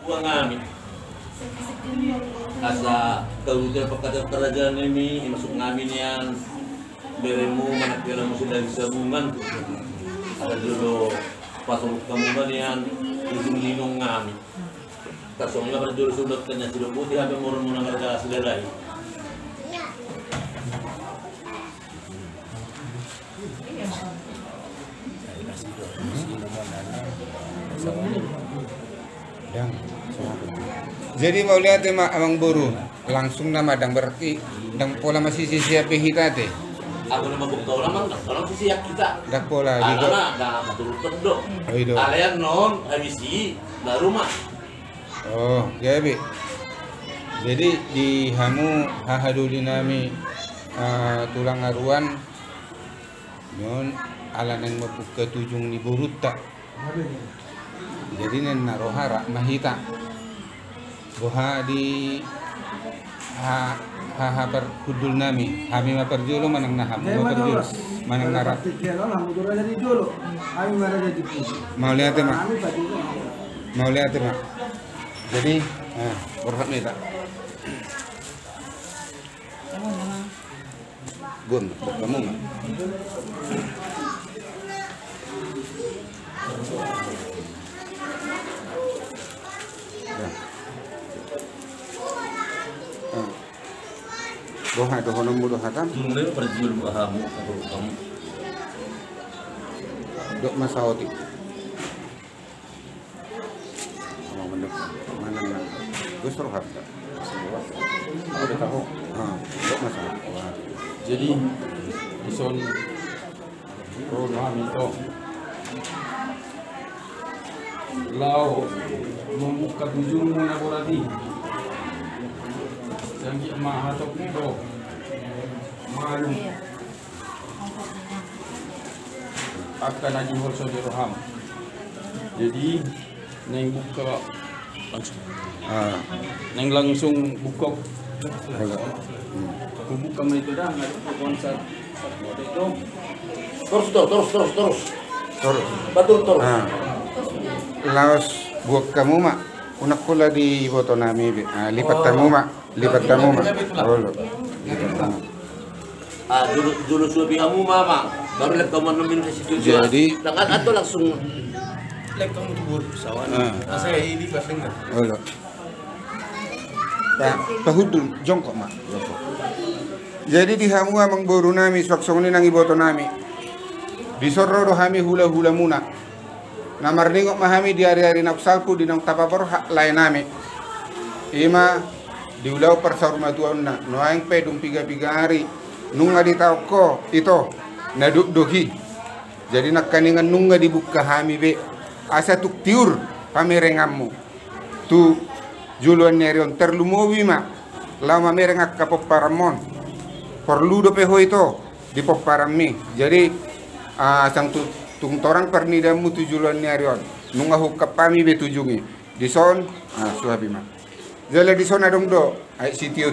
uang kami. Asa kerugian pekerjaan kerajaan ini masuk ngamin yang beremu manakala musim dari sabungan. Ada dulu pasal kamungan yang ujung linong ngami. Kasongnya pada dulu sudah kena sudah putih ada murun mereka selesai. Jadi mau lihat mak amang buru langsung nama dang berarti dang pola masih siap kita teh. Aku nama bukta ulama kalau siap kita. Dak pola gitu. Dah turut terdok. Oh itu. Kalian non habisi baru mah. Oh jadi. Jadi di hamu hahaduli nami tulang aruan non ala nang mabuka tujung ni burut tak. Jadi nen narohara mahita. Boha di ha berkudul nami kami maperjulo manang naham maperjulo manang narap mau lihat mak jadi berhak nih tak gun kamu nggak doha honong mudo hatam Mulai perjual bahamu atau kamu dok masawati mau mendek mana gue suruh harta udah tahu dok masawati jadi ison program itu lau membuka ujung laborasi janji mah atau itu malu akan lagi harus diroham jadi neng buka langsung neng langsung buka buka itu dah nggak ada konsep itu terus betul terus laos buat kamu mak unak pula di foto nami lipat tamu mak oh dulu suami kamu mama baru lihat kamu nemin ke situ jadi tangan atau langsung lihat kamu tubur sawan saya ini pas dengar oh pahudul jongkok mak jongkok jadi di hamu amang boru nami swaksong ni nang iboto nami di sorro hami hula muna namar ningok mahami di hari-hari naksalpu di nang tapapor hak lain nami ima di ulau persaruma tuanna noaing pedung piga hari nunga di tauko itu naduk dohi jadi nak kaningan nunga dibuka hami be asa tuk tiur pamerengamu tu juluan nerion terlumowi ma lama merengak kapok paramon perlu do peho itu di poparami jadi sang tung torang pernidamu tu juluan nerion nunga hukap pami be tujungi di son suabi ma jale di son adong do ay si tio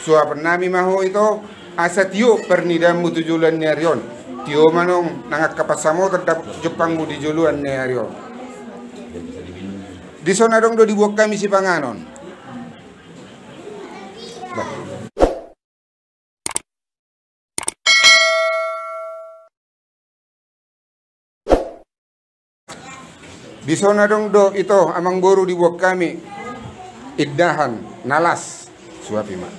suap nami maho itu asa tio pernidamu tu juluan nerion tio manong nangak kapasamo tetap Jepangmu di juluan nerion di son adong do dibuat kami si panganon di sana dong do itu amang boru dibuat kami iddahan nalas suapi mak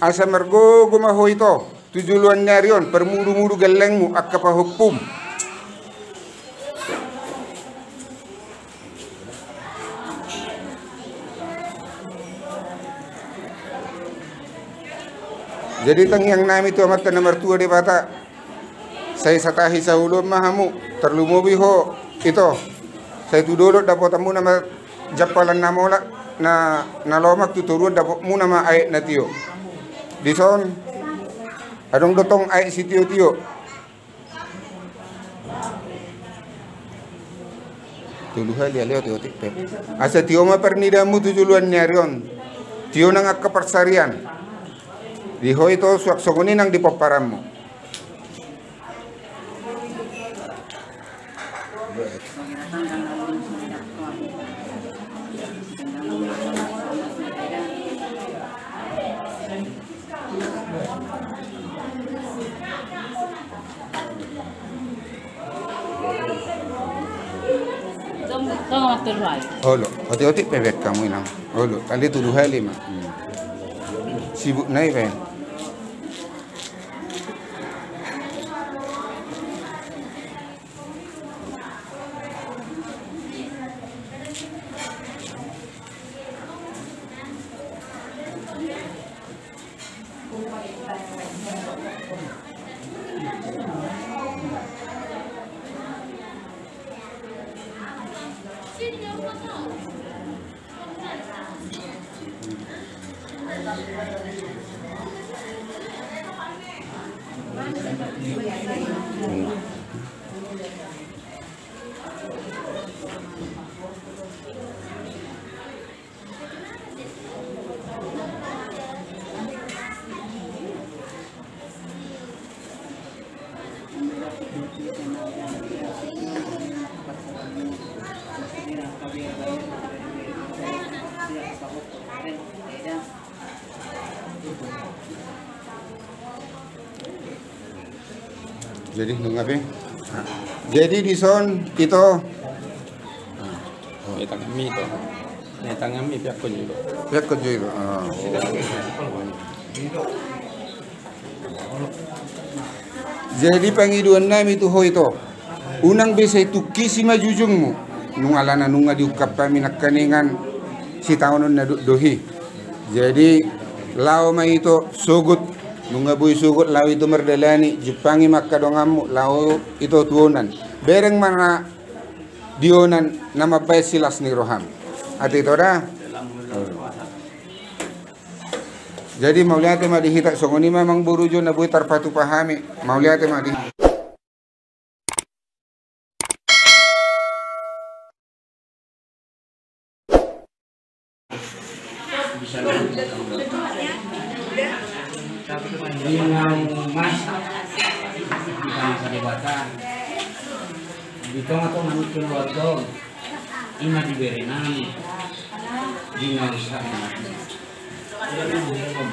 asa mergo gumaho itu tujuluan nyarion permudu-mudu gelengmu akapa hukum jadi teng yang nami itu amat nomor tua di bata saya satahi sahulu mahamu terlumobi ho itu saya tu dulu dapat tamu nama japalan namola na lomak tu turun dapat mu nama aik natio di son adong dotong aik si tio tuluha dia leo tio tik asa tio ma pernidamu tujuluan nyarion tio nang kepersarian di hoi to suak sogoni nang di poparamu Olo, oti-oti pebet kamu inang. Olo, kali 7 hari mah. Sibuk naik ben. Jadi ngapain? Jadi di son itu Tangan mi itu. Tangan mi pihak kunjung. pihak kerja itu. Jadi pangiduan nami itu ho itu. Unang bisa itu kisi majujungmu. Nungalana nunga diukap kami nakaningan si tahun na dohi. Jadi lau ma itu sugut nunga bui sugut lau itu merdalani Jepangi makadongamu lau itu tuonan. Bereng mana dionan nama baik silas ni roham. Ati itu dah. Jadi mau lihat mah dihita songoni memang burujo na bui tarpatu pahami. Mau lihat mah di Dinang masak bukan salibatan dito nga to manit keluar dong ima diberi nami dinang sa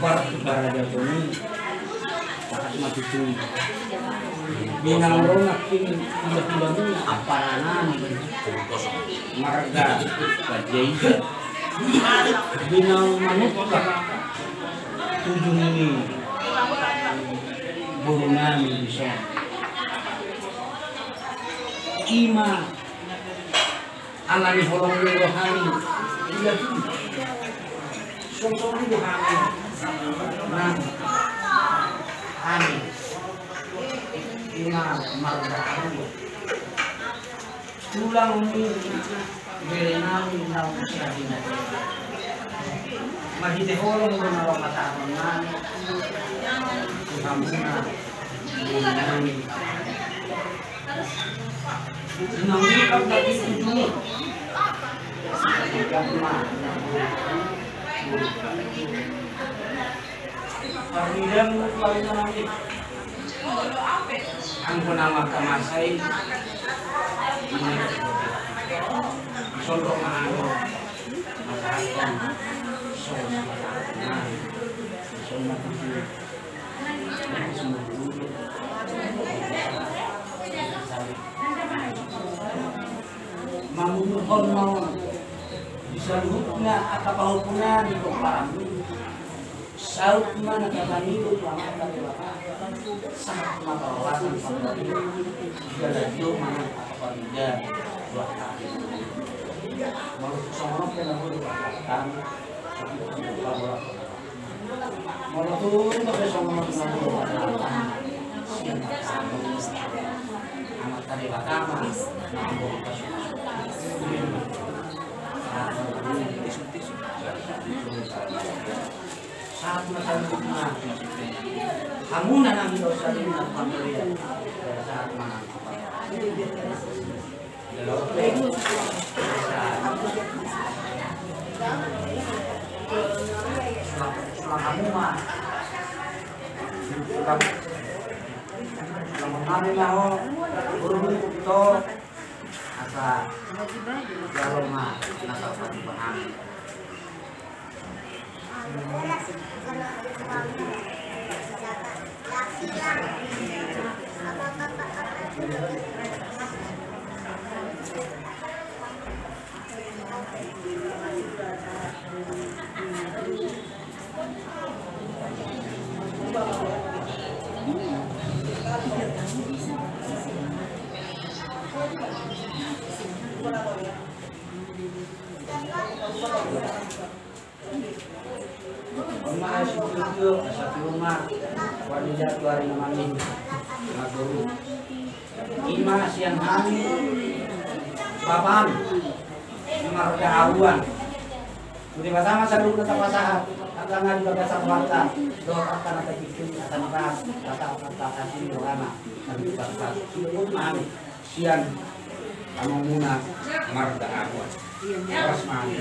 bar para jatoni takas matutun dinang ronak ini tiba-tiba ni aparanan marga kajai dinang manut tujung ini guru nami bisa ima alani holong ni rohani iya song ni rohani nah ani ima marga aku tulang ni bere nami nau siadina mahite holong ni nawa matakon nami Kamuna nangikap lagi tujuh Paridan lain lagi ang kunama kamasay solo maano masaktan mamunuhon mo disalut nga at kapahupunan ito parami saut man at kapanilo ang kaliwaka sa mapawasan pagdali galadyo man ang kapapaligan buat kaki malusok ka na mo ipagkaktan sa pagkakawak malusok ka sa mga pinagkakatan siya amat kaliwaka man ang buong kasunod saat masalahnya hamunan ang ilo sa rin ng pamilya saat manangkapan setelah hamuman setelah mengambil laho burung itu asa jaloma nasa satu pahami Rumah itu satu rumah wanita hari namanya Maguru. Ima siang hari papan marga awan. Udah pertama saya dulu tetap pasangan. Akan ada juga biasa warta. Doa akan ada bikin akan ras kata kasih doana. Tapi pas itu mami siang kamu muna marga awan. Pas mami.